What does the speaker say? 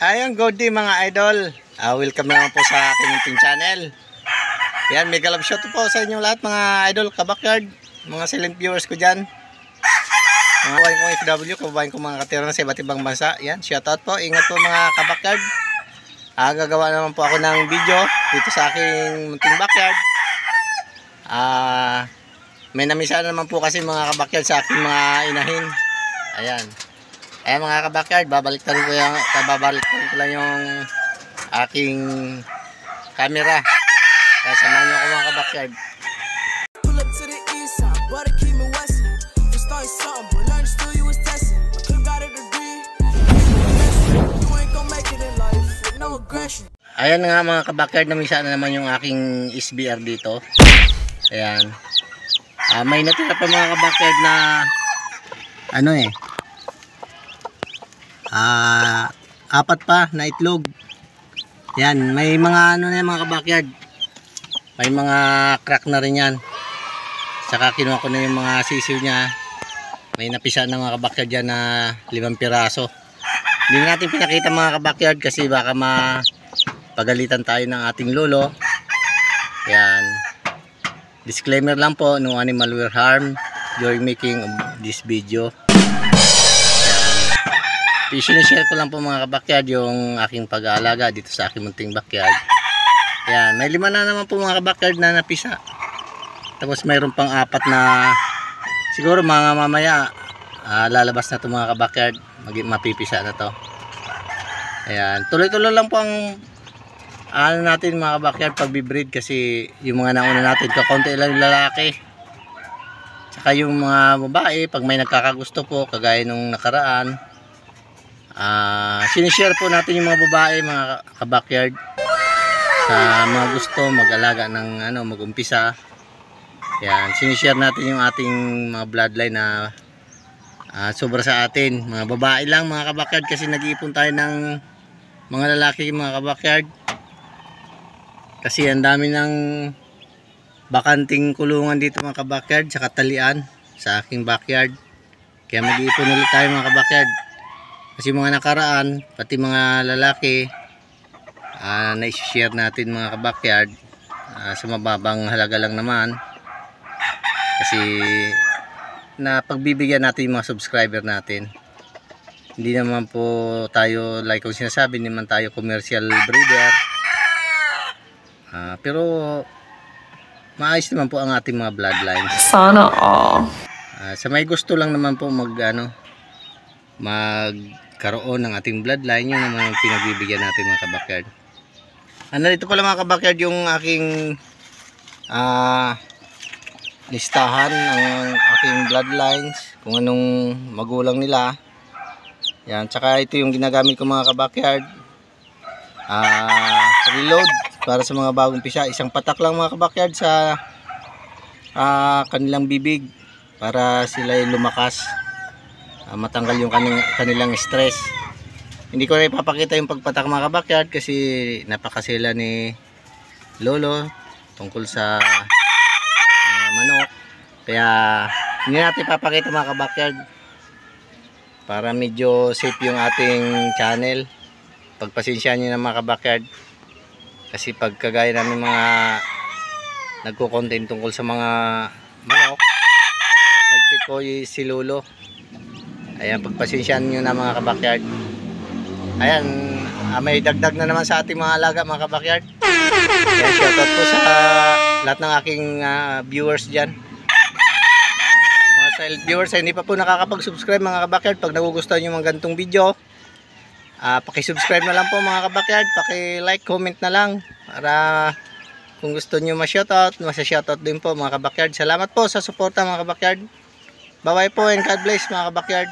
Ayun, good day mga idol. Welcome naman po sa aking munting channel. Yan, mega love shout po sa inyo lahat mga idol, kabakyard, mga silent viewers ko dyan. Mga kababayan kong FW, kababayan kong mga katira sa iba't ibang bansa. Yan, shout out po, ingat po mga kabakyard. Gagawa naman po ako ng video dito sa aking munting backyard. May namisa naman po kasi mga kabakyard sa aking mga inahin. Ayan. Mga kabakyard, babalik ko lang yung aking camera. Kaya samahan nyo ako mga kabakyard. Pull up to the east side, but it keep me westin'. You started something, but learn still you was testing. I could've got a degree. You ain't gon' make it in life with no aggression. Ayan nga mga kabakyard, namisa na naman yung aking SBR dito. Ayan. May natira pa mga kabakyard na apat pa na itlog. Yan, may mga na mga kabakyard. May mga crack na rin yan. Saka kinuha ko na yung mga sisiw niya. May napisa na mga kabakyard dyan na 5 piraso. Hindi natin pinakita mga kabakyard kasi baka mapagalitan tayo ng ating lolo. Yan. Disclaimer lang po, no animal were harmed during making of this video. Sinishare ko lang po mga kabakyard yung aking pag-aalaga dito sa aking munting backyard. Yan, may 5 na naman po mga kabakyard na napisa. Tapos mayroon pang 4 na siguro mga mamaya lalabas na ito mga kabakyard. Mapipisa na to. Ayan, tuloy-tuloy lang po ang natin mga kabakyard pag-breed kasi yung mga nauna natin kakonti lang yung lalaki. Saka yung mga babae pag may nagkakagusto po kagaya nung nakaraan. Sinishare po natin yung mga babae mga kabakyard sa mga gusto mag-alaga ng mag-umpisa. Yan, sinishare natin yung ating mga bloodline na sobra sa atin, mga babae lang mga kabakyard kasi nag-iipon tayo ng mga lalaki mga kabakyard kasi ang dami ng bakanting kulungan dito mga kabakyard sa katalian sa aking backyard, kaya mag-iipon ulit tayo mga kabakyard. Kasi mga nakaraan, pati mga lalaki na-share natin mga kabakyard sa mababang halaga lang naman. Kasi pagbibigyan natin yung mga subscriber natin. Hindi naman po tayo, like kung sinasabi, hindi naman tayo commercial breeder. Pero maayos naman po ang ating mga bloodlines. Sana all. Sa may gusto lang naman po magkaroon ng ating bloodline, yun naman ang pinagbibigyan natin mga kabakyard. Dito pala mga kabakyard yung aking listahan ng aking bloodlines, kung anong magulang nila. Yan, tsaka ito yung ginagamit ko mga kabakyard, reload para sa mga bagong pisa. Isang patak lang mga kabakyard sa kanilang bibig para sila lumakas. Matanggal yung kanilang stress. Hindi ko na ipapakita yung pagpatak mga kabakyard kasi napakasila ni lolo tungkol sa manok, kaya hindi natin ipapakita mga kabakyard para medyo safe yung ating channel. Pagpasensyahan nyo na mga kabakyard kasi pagkagaya namin mga nagko-content tungkol sa mga manok, nagpit ko si lolo. Ayan, pagpasensyahan nyo na mga kabakyard. Ayan, may dagdag na naman sa ating mga alaga mga kabakyard. Ayan, shoutout po sa lahat ng aking viewers dyan. Mga silent viewers, hindi pa po nakakapag-subscribe mga kabakyard. Pag nagugustuhan nyo mga ganitong video, pakisubscribe na lang po mga kabakyard. Paki-like, comment na lang para kung gusto nyo ma-shoutout, masa-shoutout din po mga kabakyard. Salamat po sa suporta mga kabakyard. Bye bye po and God bless mga kabakyard.